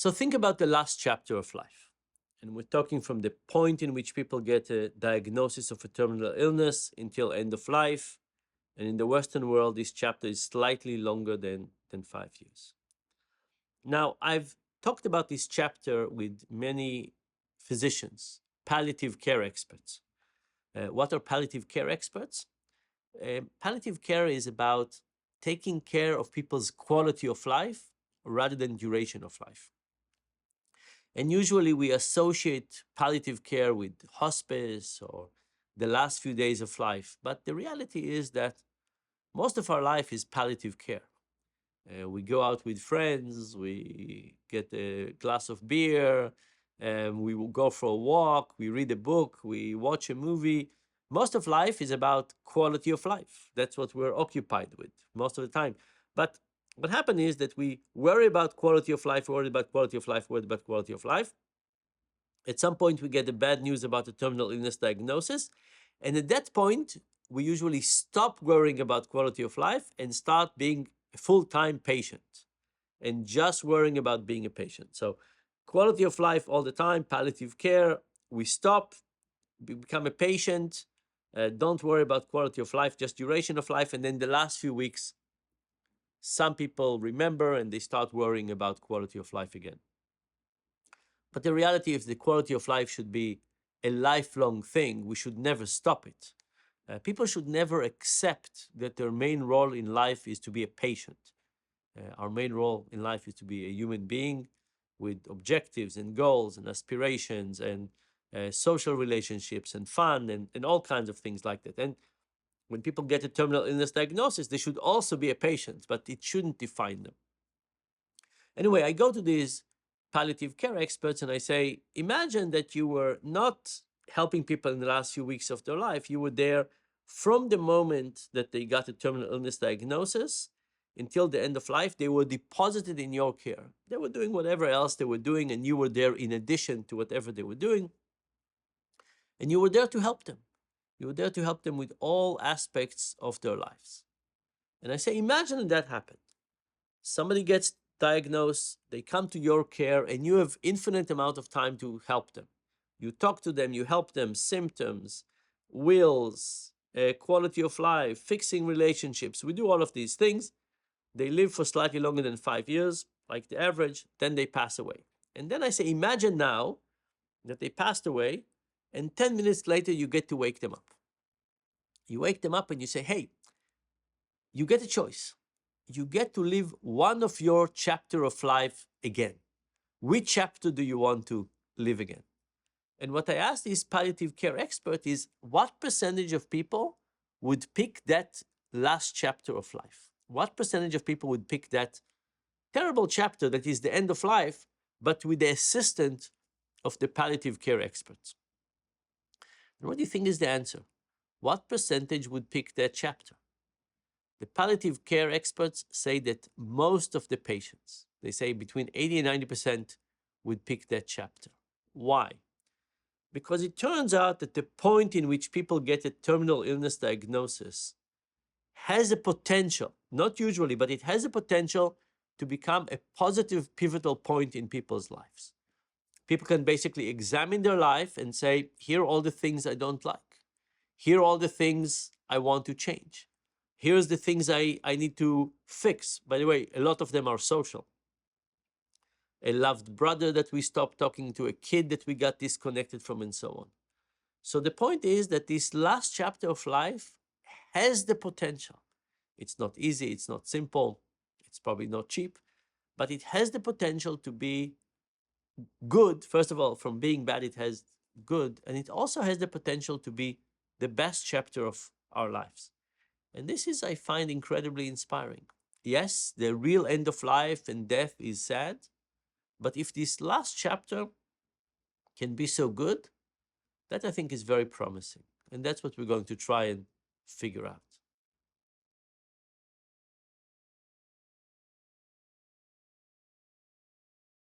So think about the last chapter of life. And we're talking from the point in which people get a diagnosis of a terminal illness until end of life. And in the Western world, this chapter is slightly longer than 5 years. Now, I've talked about this chapter with many physicians, palliative care experts. What are palliative care experts? Palliative care is about taking care of people's quality of life rather than duration of life. And usually we associate palliative care with hospice or the last few days of life. But the reality is that most of our life is palliative care. We go out with friends, we get a glass of beer, we will go for a walk, we read a book, we watch a movie. Most of life is about quality of life. That's what we're occupied with most of the time. But what happens is that we worry about quality of life, worry about quality of life, worry about quality of life. At some point, we get the bad news about a terminal illness diagnosis. And at that point, we usually stop worrying about quality of life and start being a full-time patient and just worrying about being a patient. So quality of life all the time, palliative care, we stop, become a patient, don't worry about quality of life, just duration of life. And then the last few weeks, some people remember and they start worrying about quality of life again. But the reality is the quality of life should be a lifelong thing. We should never stop it. People should never accept that their main role in life is to be a patient. Our main role in life is to be a human being with objectives and goals and aspirations and social relationships and fun and all kinds of things like that. And when people get a terminal illness diagnosis, they should also be a patient, but it shouldn't define them. Anyway, I go to these palliative care experts and I say, imagine that you were not helping people in the last few weeks of their life. You were there from the moment that they got a terminal illness diagnosis until the end of life. They were deposited in your care. They were doing whatever else they were doing, and you were there in addition to whatever they were doing. And you were there to help them. You were there to help them with all aspects of their lives. And I say, imagine that happened. Somebody gets diagnosed, they come to your care, and you have infinite amount of time to help them. You talk to them, you help them, symptoms, wills, quality of life, fixing relationships. We do all of these things. They live for slightly longer than 5 years, like the average, then they pass away. And then I say, imagine now that they passed away, and 10 minutes later, you get to wake them up. You wake them up and you say, hey, you get a choice. You get to live one of your chapter of life again. Which chapter do you want to live again? And what I asked this palliative care expert is, what percentage of people would pick that last chapter of life? What percentage of people would pick that terrible chapter that is the end of life, but with the assistance of the palliative care experts? And what do you think is the answer? What percentage would pick that chapter? The palliative care experts say that most of the patients, they say between 80 and 90% would pick that chapter. Why? Because it turns out that the point in which people get a terminal illness diagnosis has a potential, not usually, but it has a potential to become a positive pivotal point in people's lives. People can basically examine their life and say, here are all the things I don't like. Here are all the things I want to change. Here's the things I need to fix. By the way, a lot of them are social. A loved brother that we stopped talking to, a kid that we got disconnected from, and so on. So the point is that this last chapter of life has the potential. It's not easy, it's not simple, it's probably not cheap, but it has the potential to be good. First of all, from being bad, it has good, and it also has the potential to be the best chapter of our lives. And this is, I find, incredibly inspiring. Yes, the real end of life and death is sad, but if this last chapter can be so good, that I think is very promising. And that's what we're going to try and figure out.